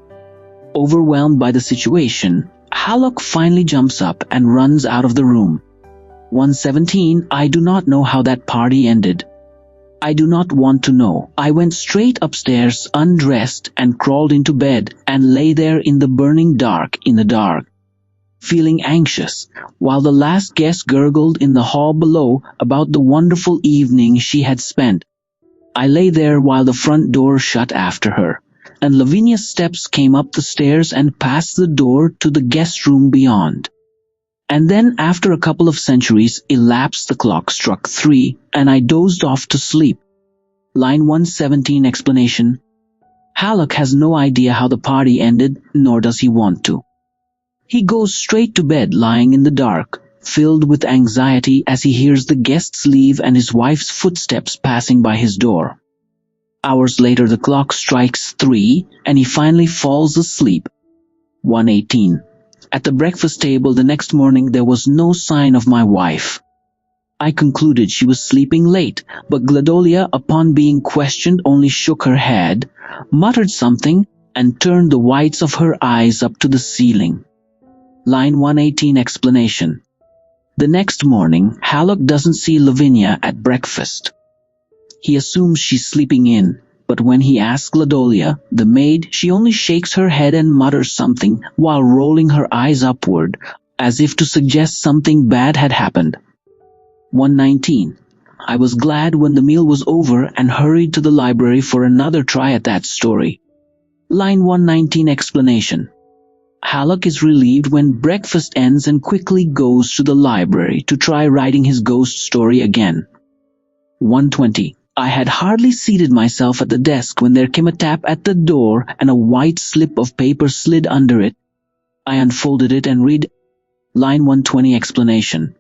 Overwhelmed by the situation, Hallock finally jumps up and runs out of the room. 117. I do not know how that party ended. I do not want to know. I went straight upstairs, undressed, and crawled into bed, and lay there in the burning dark, feeling anxious, while the last guest gurgled in the hall below about the wonderful evening she had spent. I lay there while the front door shut after her, and Lavinia's steps came up the stairs and past the door to the guest room beyond. And then, after a couple of centuries elapsed, the clock struck 3, and I dozed off to sleep. Line 117 explanation. Halleck has no idea how the party ended, nor does he want to. He goes straight to bed, lying in the dark, filled with anxiety as he hears the guests leave and his wife's footsteps passing by his door. Hours later, the clock strikes 3, and he finally falls asleep. 118. At the breakfast table the next morning, there was no sign of my wife. I concluded she was sleeping late, but Gladolia, upon being questioned, only shook her head, muttered something, and turned the whites of her eyes up to the ceiling. Line 118 explanation. The next morning, Halleck doesn't see Lavinia at breakfast. He assumes she's sleeping in, but when he asks Gladolia, the maid, she only shakes her head and mutters something while rolling her eyes upward, as if to suggest something bad had happened. 119. I was glad when the meal was over and hurried to the library for another try at that story. Line 119 explanation. Halleck is relieved when breakfast ends and quickly goes to the library to try writing his ghost story again. 120. I had hardly seated myself at the desk when there came a tap at the door and a white slip of paper slid under it. I unfolded it and read. Line 120 explanation.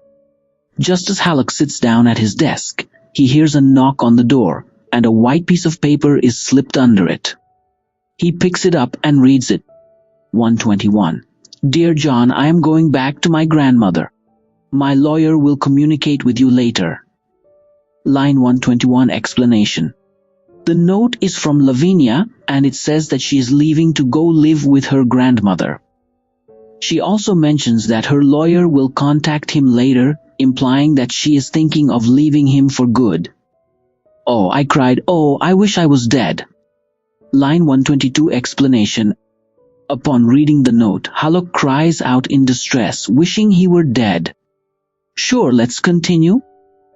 Just as Halleck sits down at his desk, he hears a knock on the door, and a white piece of paper is slipped under it. He picks it up and reads it. 121. Dear John, I am going back to my grandmother. My lawyer will communicate with you later. Line 121 explanation. The note is from Lavinia, and it says that she is leaving to go live with her grandmother. She also mentions that her lawyer will contact him later, implying that she is thinking of leaving him for good. Oh, I cried, oh, I wish I was dead. Line 122 explanation. Upon reading the note, Halleck cries out in distress, wishing he were dead. Sure, let's continue.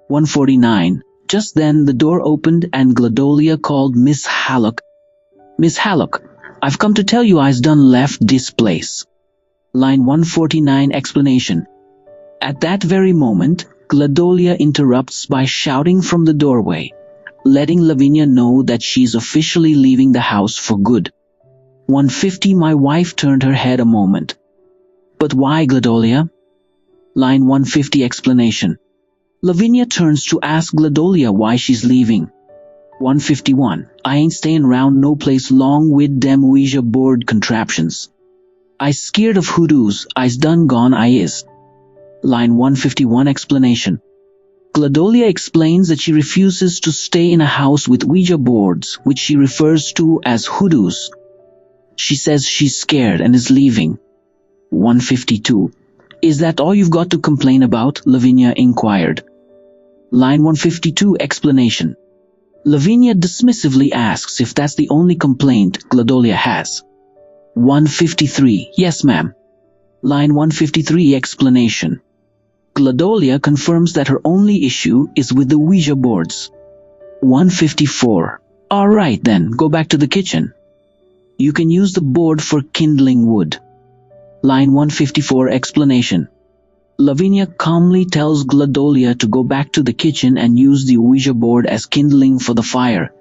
149. Just then the door opened and Gladolia called Miss Halleck. Miss Halleck, I've come to tell you I's done left this place. Line 149 explanation. At that very moment, Gladolia interrupts by shouting from the doorway, letting Lavinia know that she's officially leaving the house for good. 150. My wife turned her head a moment. But why, Gladolia? Line 150 explanation. Lavinia turns to ask Gladolia why she's leaving. 151. I ain't staying round no place long with dem Ouija board contraptions. I's scared of hoodoos, I's done gone I is. Line 151 explanation. Gladolia explains that she refuses to stay in a house with Ouija boards, which she refers to as hoodoos. She says she's scared and is leaving. 152. Is that all you've got to complain about? Lavinia inquired. Line 152 explanation. Lavinia dismissively asks if that's the only complaint Gladolia has. 153. Yes, ma'am. Line 153 explanation. Gladolia confirms that her only issue is with the Ouija boards. 154. All right then, go back to the kitchen. You can use the board for kindling wood. Line 154 explanation. Lavinia calmly tells Gladolia to go back to the kitchen and use the Ouija board as kindling for the fire,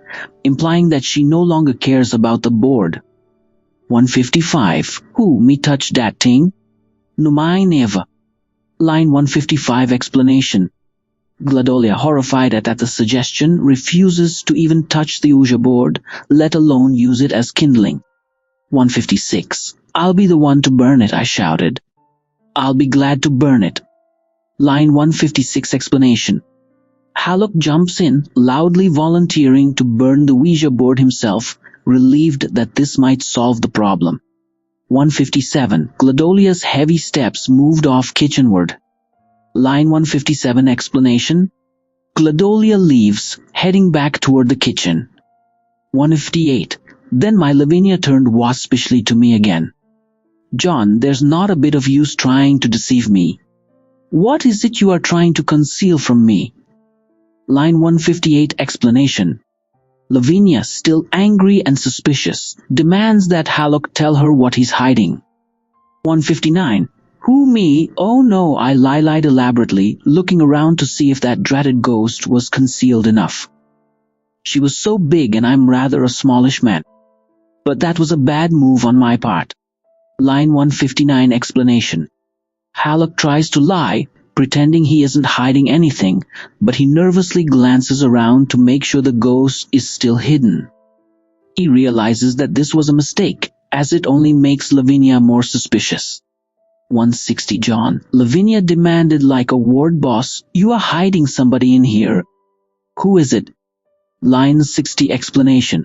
implying that she no longer cares about the board. 155. Who me touch dat ting? No, I never. Line 155 explanation. Gladolia, horrified at the suggestion, refuses to even touch the Ouija board, let alone use it as kindling. 156. I'll be the one to burn it, I shouted. I'll be glad to burn it. Line 156 explanation. Halleck jumps in, loudly volunteering to burn the Ouija board himself, relieved that this might solve the problem. 157. Gladolia's heavy steps moved off kitchenward. Line 157 explanation. Gladolia leaves, heading back toward the kitchen. 158. Then my Lavinia turned waspishly to me again. John, there's not a bit of use trying to deceive me. What is it you are trying to conceal from me? Line 158 explanation. Lavinia, still angry and suspicious, demands that Hallock tell her what he's hiding. 159. Who, me? Oh no, I lied elaborately, looking around to see if that dratted ghost was concealed enough. She was so big and I'm rather a smallish man. But that was a bad move on my part. Line 159 explanation. Hallock tries to lie, pretending he isn't hiding anything, but he nervously glances around to make sure the ghost is still hidden. He realizes that this was a mistake, as it only makes Lavinia more suspicious. 160 John, Lavinia demanded like a ward boss, you are hiding somebody in here. Who is it? Line 60 explanation.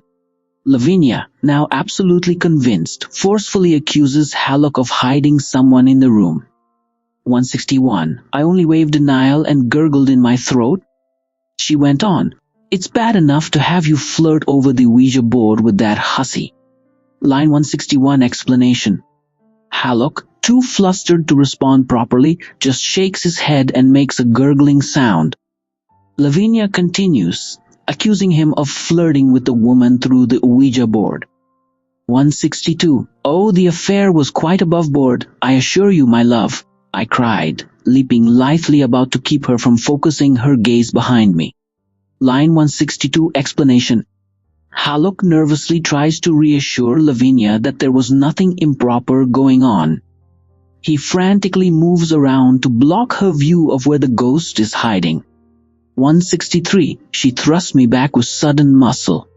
Lavinia, now absolutely convinced, forcefully accuses Hallock of hiding someone in the room. 161. I only waved denial and gurgled in my throat. She went on. It's bad enough to have you flirt over the Ouija board with that hussy. Line 161 explanation. Hallock, too flustered to respond properly, just shakes his head and makes a gurgling sound. Lavinia continues, accusing him of flirting with the woman through the Ouija board. 162. Oh, the affair was quite above board, I assure you, my love, I cried, leaping lithely about to keep her from focusing her gaze behind me. Line 162 explanation. Hallock nervously tries to reassure Lavinia that there was nothing improper going on. He frantically moves around to block her view of where the ghost is hiding. 163. She thrust me back with sudden muscle.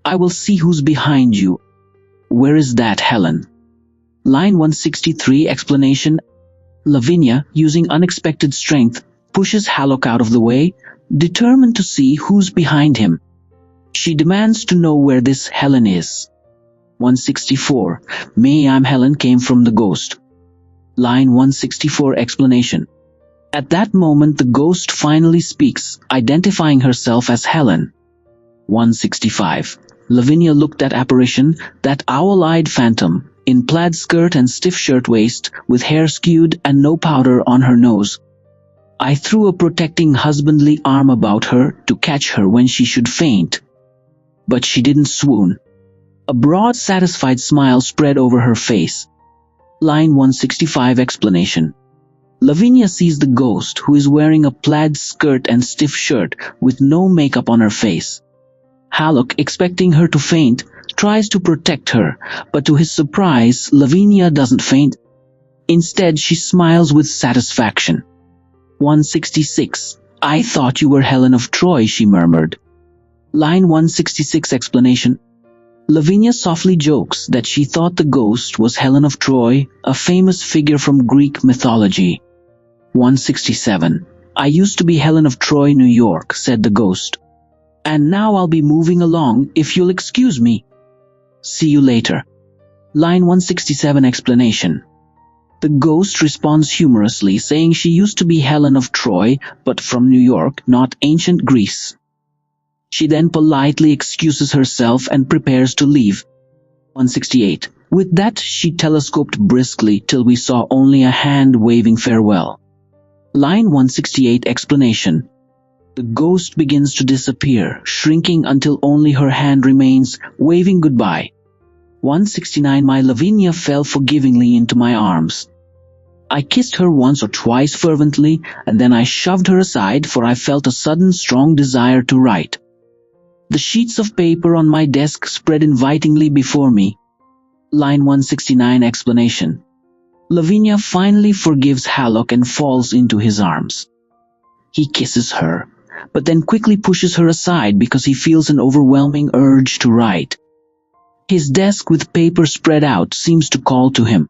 I will see who's behind you. Where is that Helen? Line 163 explanation. Lavinia, using unexpected strength, pushes Hallock out of the way, determined to see who's behind him. She demands to know where this Helen is. 164. Me, I'm Helen came from the ghost. Line 164 explanation. At that moment the ghost finally speaks, identifying herself as Helen. 165. Lavinia looked at apparition, that owl-eyed phantom, in plaid skirt and stiff shirtwaist, with hair skewed and no powder on her nose. I threw a protecting husbandly arm about her to catch her when she should faint. But she didn't swoon. A broad, satisfied smile spread over her face. Line 165 explanation. Lavinia sees the ghost, who is wearing a plaid skirt and stiff shirt, with no makeup on her face. Hallock, expecting her to faint, tries to protect her, but to his surprise, Lavinia doesn't faint. Instead, she smiles with satisfaction. 166. I thought you were Helen of Troy, she murmured. Line 166 explanation. Lavinia softly jokes that she thought the ghost was Helen of Troy, a famous figure from Greek mythology. 167. I used to be Helen of Troy, New York, said the ghost. And now I'll be moving along, if you'll excuse me. See you later. Line 167 explanation. The ghost responds humorously, saying she used to be Helen of Troy, but from New York, not ancient Greece. She then politely excuses herself and prepares to leave. 168. With that, she telescoped briskly till we saw only a hand waving farewell. Line 168 explanation. The ghost begins to disappear, shrinking until only her hand remains, waving goodbye. 169. My Lavinia fell forgivingly into my arms. I kissed her once or twice fervently, and then I shoved her aside, for I felt a sudden strong desire to write. The sheets of paper on my desk spread invitingly before me. Line 169 explanation. Lavinia finally forgives Hallock and falls into his arms. He kisses her, but then quickly pushes her aside because he feels an overwhelming urge to write. His desk with paper spread out seems to call to him.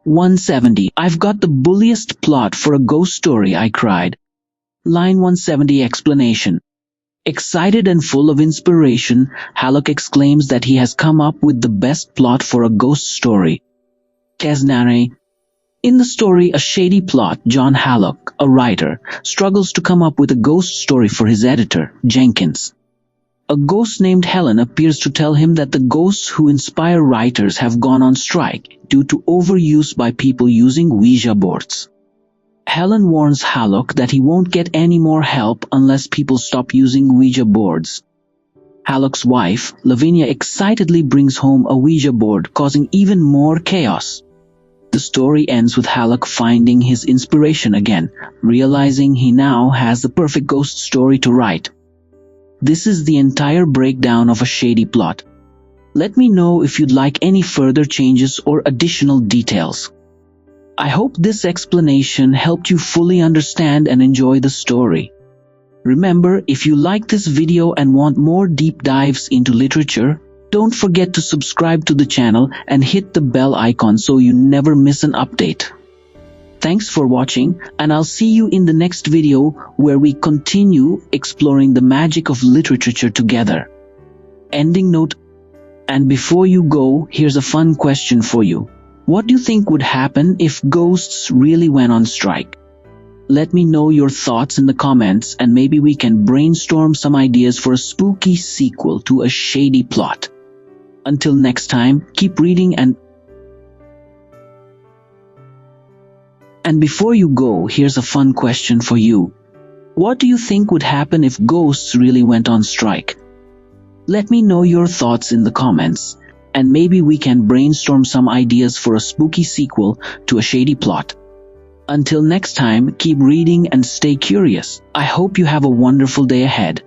170. I've got the bulliest plot for a ghost story, I cried. Line 170 explanation. Excited and full of inspiration, Hallock exclaims that he has come up with the best plot for a ghost story. Kesnare. In the story A Shady Plot, John Hallock, a writer, struggles to come up with a ghost story for his editor, Jenkins. A ghost named Helen appears to tell him that the ghosts who inspire writers have gone on strike due to overuse by people using Ouija boards. Helen warns Hallock that he won't get any more help unless people stop using Ouija boards. Hallock's wife, Lavinia, excitedly brings home a Ouija board, causing even more chaos. The story ends with Hallock finding his inspiration again, realizing he now has the perfect ghost story to write. This is the entire breakdown of A Shady Plot. Let me know if you'd like any further changes or additional details. I hope this explanation helped you fully understand and enjoy the story. Remember, if you like this video and want more deep dives into literature, don't forget to subscribe to the channel and hit the bell icon so you never miss an update. Thanks for watching, and I'll see you in the next video where we continue exploring the magic of literature together. Ending note. And before you go, here's a fun question for you. What do you think would happen if ghosts really went on strike? Let me know your thoughts in the comments, and maybe we can brainstorm some ideas for a spooky sequel to A Shady Plot. Until next time, keep reading and before you go, here's a fun question for you. What do you think would happen if ghosts really went on strike? Let me know your thoughts in the comments, and maybe we can brainstorm some ideas for a spooky sequel to A Shady Plot. Until next time, keep reading and stay curious. I hope you have a wonderful day ahead.